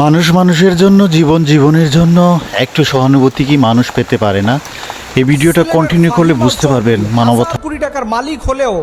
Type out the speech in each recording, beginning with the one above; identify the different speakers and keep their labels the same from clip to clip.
Speaker 1: মানুষ মানুষের জন্য, জীবন জীবনের জন্য একটু সহানুভূতি কি মানুষ পেতে পারে না? এই ভিডিওটা কন্টিনিউ করলে বুঝতে পারবেন মানবতা।
Speaker 2: কোটি টাকার মালিক হলেও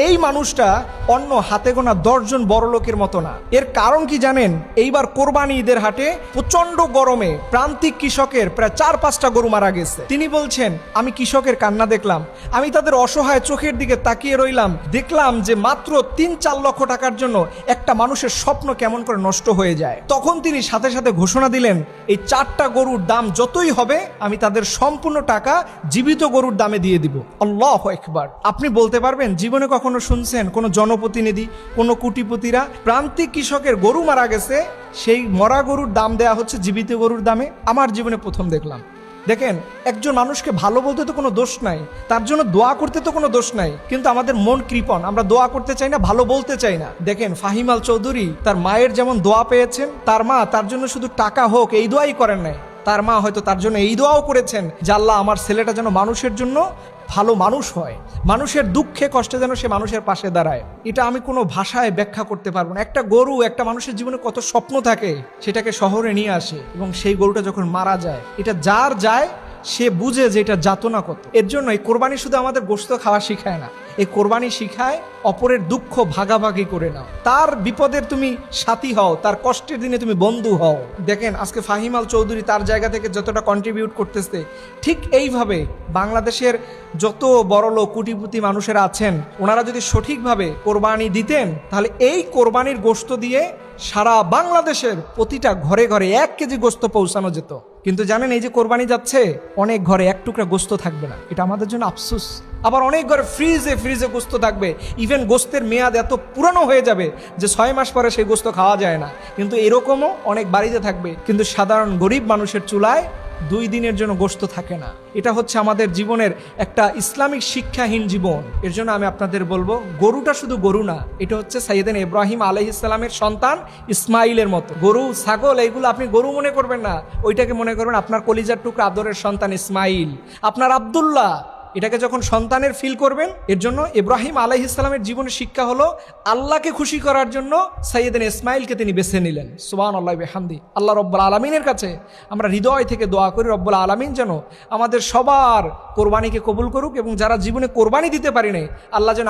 Speaker 2: এই মানুষটা অন্য হাতে গোনা 10 জন বড় লোকের মতো না। এর কারণ কি জানেন? এইবার কোরবানি ঈদের হাটে প্রচন্ড গরমে প্রান্তিক কৃষকের প্রায় 4-5টা গরু মারা গেছে। তিনি বলছেন, আমি কৃষকের কান্না দেখলাম, আমি তাদের অসহায় চোখের দিকে তাকিয়ে রইলাম, দেখলাম যে মাত্র 3-4 লক্ষ টাকার জন্য একটা মানুষের স্বপ্ন কেমন করে নষ্ট হয়ে যায়। তখন তিনি সাথে সাথে ঘোষণা দিলেন, এই 4টা গরুর দাম যতই হবে আমি তাদের সম্পূর্ণ টাকা জীবিত গরুর দামে দিয়ে দিব। আল্লাহু আকবার। আপনি বলতে পারবেন জীবনে কখনো শুনছেন কোন জনপ্রতিনিধি, কোন কোটিপতিরা প্রান্তিক কৃষকের গরু মারা গেছে সেই মরা গরুর দাম দেয়া হচ্ছে জীবিত গরুর দামে? আমার জীবনে প্রথম দেখলাম। দেখেন, একজন মানুষকে ভালো বলতে তো কোনো দোষ নাই, তার জন্য দোয়া করতে তো কোনো দোষ নাই, কিন্তু আমাদের মন কৃপণ, আমরা দোয়া করতে চাই না, ভালো বলতে চাই না। দেখেন, ফাহিম আল চৌধুরী তার মায়ের যেমন দোয়া পেয়েছেন, তার মা তার জন্য শুধু টাকা হোক এই দোয়াই করেন নাই, তার মা হয়তো তার জন্য এই দোয়াও করেছেন যে আল্লাহ আমার ছেলেটা যেন মানুষের জন্য ভালো মানুষ হয়, মানুষের দুঃখে কষ্টে যেন সে মানুষের পাশে দাঁড়ায়। এটা আমি কোনো ভাষায় ব্যাখ্যা করতে পারবো না। একটা গরু একটা মানুষের জীবনে কত স্বপ্ন থাকে, সেটাকে শহরে নিয়ে আসে এবং সেই গরুটা যখন মারা যায়, এটা যার যায় সে বুঝে যে এটা যাতনা কত। এর জন্য এই কোরবানি শুধু আমাদের গোশত খাওয়া শিখায় না, এই কোরবানি শিখায় অপরের দুঃখ ভাগাভাগি করে নাও, তার বিপদের তুমি সাথী হও, তার কষ্টের দিনে তুমি বন্ধু হও। দেখেন, আজকে ফাহিম আল চৌধুরী তার জায়গা থেকে যতটা কন্ট্রিবিউট করতেছে, ঠিক এইভাবে বাংলাদেশের যত বড় লোক কোটিপতি মানুষেরা আছেন, ওনারা যদি সঠিকভাবে কোরবানি দিতেন, তাহলে এই কোরবানির গোশত দিয়ে সারা বাংলাদেশের প্রতিটা ঘরে ঘরে 1 কেজি গোশত পৌঁছানো যেত। কিন্তু জানেন, এই যে কোরবানি যাচ্ছে, অনেক ঘরে 1 টুকরা গোশত থাকবে না, এটা আমাদের জন্য আফসোস। আবার অনেক ঘরে ফ্রিজে ফ্রিজে গোশত থাকবে, ইভেন গোশতের মেয়াদ এত পুরানো হয়ে যাবে যে 6 মাস পরে সেই গোশত খাওয়া যায় না। কিন্তু এরকমও অনেক বাড়িতে থাকবে, কিন্তু সাধারণ গরিব মানুষের চুলায় 2 দিনের জন্য গোশত থাকে না। এটা হচ্ছে আমাদের জীবনের একটা ইসলামিক শিক্ষাহীন জীবন। এর জন্য আমি আপনাদের বলবো, গরুটা শুধু গরু না, এটা হচ্ছে সাইয়েদনা ইব্রাহিম আলাইহিস সালামের সন্তান ইসমাইলের মতো। গরু ছাগল এইগুলো আপনি গরু মনে করবেন না, ওইটাকে মনে করবেন আপনার কলিজার টুকরা আদরের সন্তান ইসমাইল, আপনার আব্দুল্লাহ। এটাকে যখন সন্তানের ফিল করবেন, এর জন্য ইব্রাহিম আলাইহিস সালামের জীবনের শিক্ষা হলো আল্লাহকে খুশি করার জন্য সাইয়েদনা ইসমাইলকে তিনি বেছে নিলেন। সুবহানাল্লাহি ওয়া বিহামদি। আল্লাহ রাব্বুল আলামিনের কাছে আমরা হৃদয় থেকে দোয়া করি, রব্বুল আলামিন যেন আমাদের সবার কোরবানিকে কবুল করুক, এবং যারা জীবনে কোরবানি দিতে পারি নাই, আল্লাহ যেন